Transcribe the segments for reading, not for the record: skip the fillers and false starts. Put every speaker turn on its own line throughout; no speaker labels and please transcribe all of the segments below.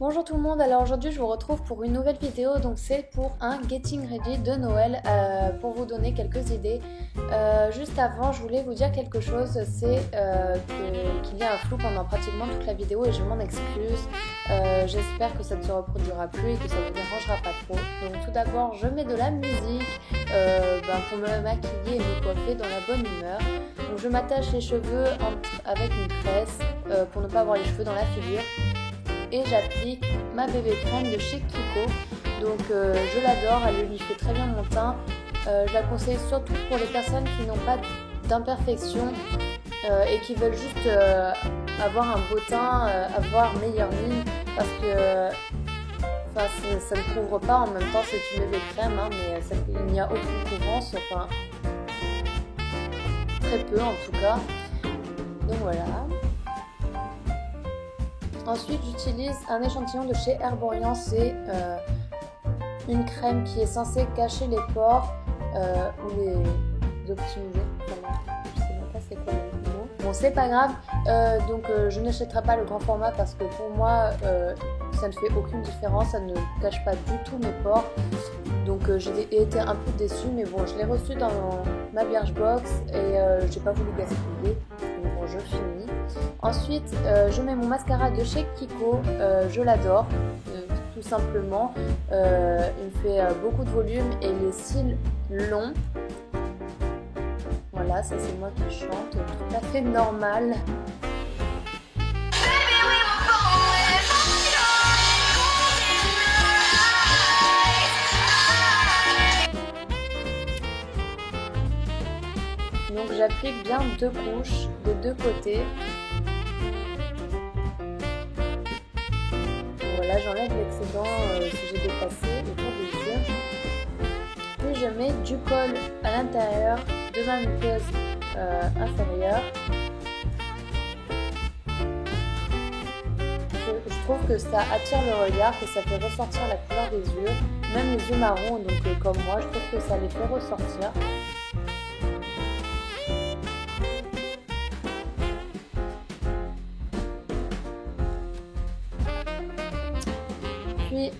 Bonjour tout le monde, alors aujourd'hui je vous retrouve pour une nouvelle vidéo, donc c'est pour un Getting Ready de Noël, pour vous donner quelques idées. Juste avant je voulais vous dire quelque chose, c'est qu'il y a un flou pendant pratiquement toute la vidéo et je m'en excuse. J'espère que ça ne se reproduira plus et que ça ne vous dérangera pas trop. Donc tout d'abord je mets de la musique pour me maquiller et me coiffer dans la bonne humeur. Donc je m'attache les cheveux avec une tresse pour ne pas avoir les cheveux dans la figure. Et j'applique ma bébé crème de chez Kiko. Donc je l'adore, elle lui fait très bien mon teint. Je la conseille surtout pour les personnes qui n'ont pas d'imperfection et qui veulent juste avoir un beau teint, avoir meilleure mine, parce que ça ne couvre pas, en même temps c'est une bébé crème, mais il n'y a aucune couvrance, très peu en tout cas. Donc voilà. Ensuite, j'utilise un échantillon de chez Herborian, c'est une crème qui est censée cacher les pores ou les optimiser. Je sais même pas c'est quoi le mot. Bon, c'est pas grave, je n'achèterai pas le grand format parce que pour moi, ça ne fait aucune différence, ça ne cache pas du tout mes pores. Donc j'ai été un peu déçue, mais bon, je l'ai reçu dans ma Birchbox et j'ai pas voulu gaspiller. Donc bon, je finis. Ensuite, je mets mon mascara de chez Kiko, je l'adore, tout simplement. Il me fait beaucoup de volume et les cils longs. Voilà, ça c'est moi qui chante, tout à fait normal. Donc j'applique bien 2 couches des 2 côtés. Voilà, j'enlève l'excédent si j'ai dépassé autour des yeux. Puis je mets du colle à l'intérieur de ma muqueuse inférieure. Je trouve que ça attire le regard, que ça fait ressortir la couleur des yeux, même les yeux marrons, donc comme moi, je trouve que ça les fait ressortir. Puis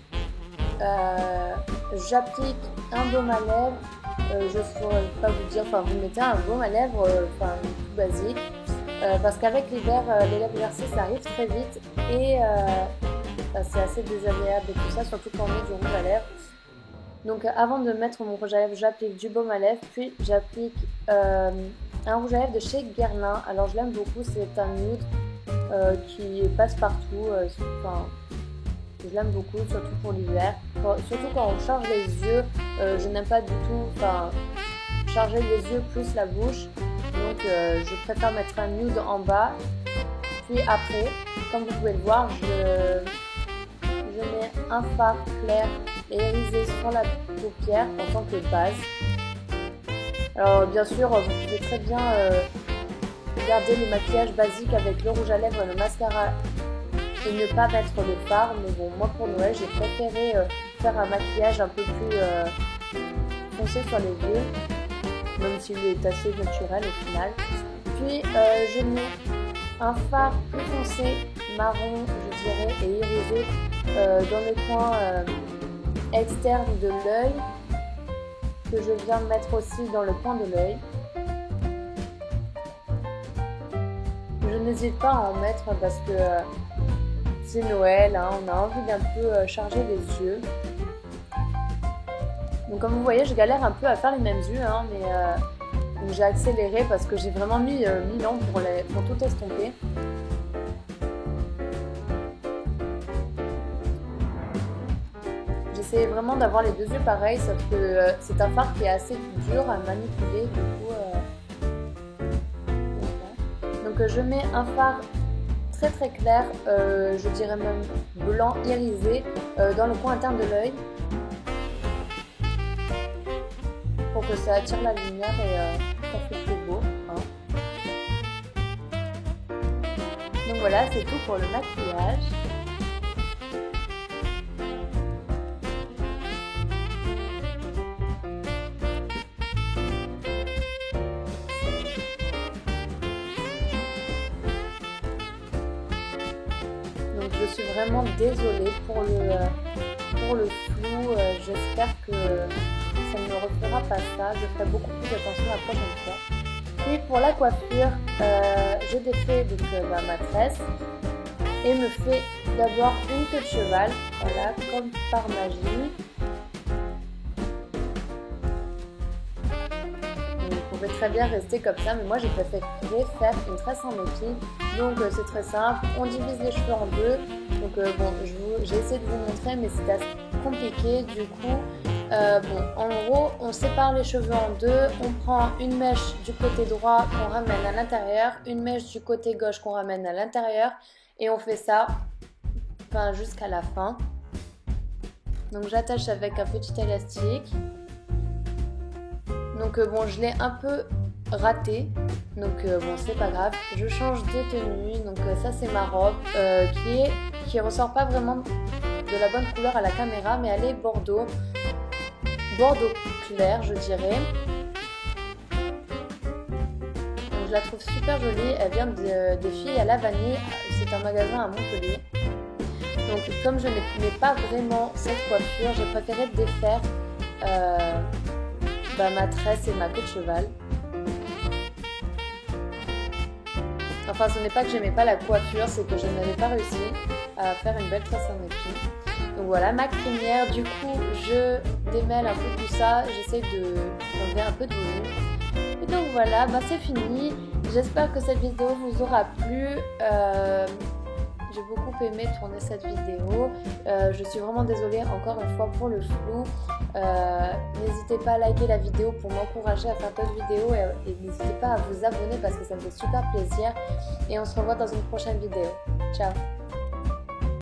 j'applique un baume à lèvres, je ne pourrais pas vous dire, vous mettez un baume à lèvres tout basique, parce qu'avec l'hiver, les lèvres gercées ça arrive très vite et c'est assez désagréable et tout ça, surtout quand on met du rouge à lèvres. Donc avant de mettre mon rouge à lèvres, j'applique du baume à lèvres, puis j'applique un rouge à lèvres de chez Guerlain. Alors je l'aime beaucoup, c'est un nude qui passe partout, je l'aime beaucoup, surtout pour l'hiver. Surtout quand on charge les yeux, je n'aime pas du tout charger les yeux plus la bouche. Donc je préfère mettre un nude en bas. Puis après, comme vous pouvez le voir, je mets un fard clair et irisé sur la paupière en tant que base. Alors bien sûr, vous pouvez très bien garder le maquillage basique avec le rouge à lèvres et le mascara et ne pas mettre le fard, mais bon, moi pour Noël j'ai préféré faire un maquillage un peu plus foncé sur les yeux, même s'il est assez naturel au final. Puis je mets un fard plus foncé, marron je dirais, et irisé dans le coin externe de l'œil, que je viens mettre aussi dans le coin de l'œil. Je n'hésite pas à en mettre parce que c'est Noël, on a envie d'un peu charger les yeux. Donc comme vous voyez, je galère un peu à faire les mêmes yeux, mais j'ai accéléré parce que j'ai vraiment mis 1000 ans pour tout estomper. J'essaie vraiment d'avoir les 2 yeux pareils, sauf que c'est un fard qui est assez dur à manipuler, du coup. Voilà. Donc je mets un fard très clair, je dirais même blanc irisé dans le coin interne de l'œil pour que ça attire la lumière et ça fait plus beau. Donc voilà, c'est tout pour le maquillage. suis vraiment désolée pour le flou. J'espère que ça ne me refera pas ça. Je ferai beaucoup plus attention la prochaine fois. Puis pour la coiffure, je défais donc, ma tresse et me fais d'abord une queue de cheval, voilà, comme par magie. Vous pouvez très bien rester comme ça, mais moi j'ai préféré faire une tresse en épine. Donc c'est très simple, on divise les cheveux en deux. Donc bon, j'ai essayé de vous montrer, mais c'est assez compliqué. Du coup, en gros, on sépare les cheveux en deux. On prend une mèche du côté droit qu'on ramène à l'intérieur, une mèche du côté gauche qu'on ramène à l'intérieur, et on fait ça, jusqu'à la fin. Donc j'attache avec un petit élastique. Donc bon, je l'ai un peu raté, donc bon, c'est pas grave. Je change de tenue, donc ça c'est ma robe qui ressort pas vraiment de la bonne couleur à la caméra, mais elle est bordeaux clair, je dirais. Donc je la trouve super jolie, elle vient des filles à la vanille, c'est un magasin à Montpellier. Donc comme je n'ai pas vraiment cette coiffure, j'ai préféré défaire ma tresse et ma queue de cheval. Enfin, ce n'est pas que j'aimais pas la coiffure, c'est que je n'avais pas réussi à faire une belle tresse en épine. Donc voilà, ma crinière, du coup, je démêle un peu tout ça, j'essaie d'enlever un peu de volume. Et donc voilà, c'est fini. J'espère que cette vidéo vous aura plu. J'ai beaucoup aimé tourner cette vidéo. Je suis vraiment désolée encore une fois pour le flou. N'hésitez pas à liker la vidéo pour m'encourager à faire d'autres vidéos et n'hésitez pas à vous abonner parce que ça me fait super plaisir. Et on se revoit dans une prochaine vidéo. Ciao!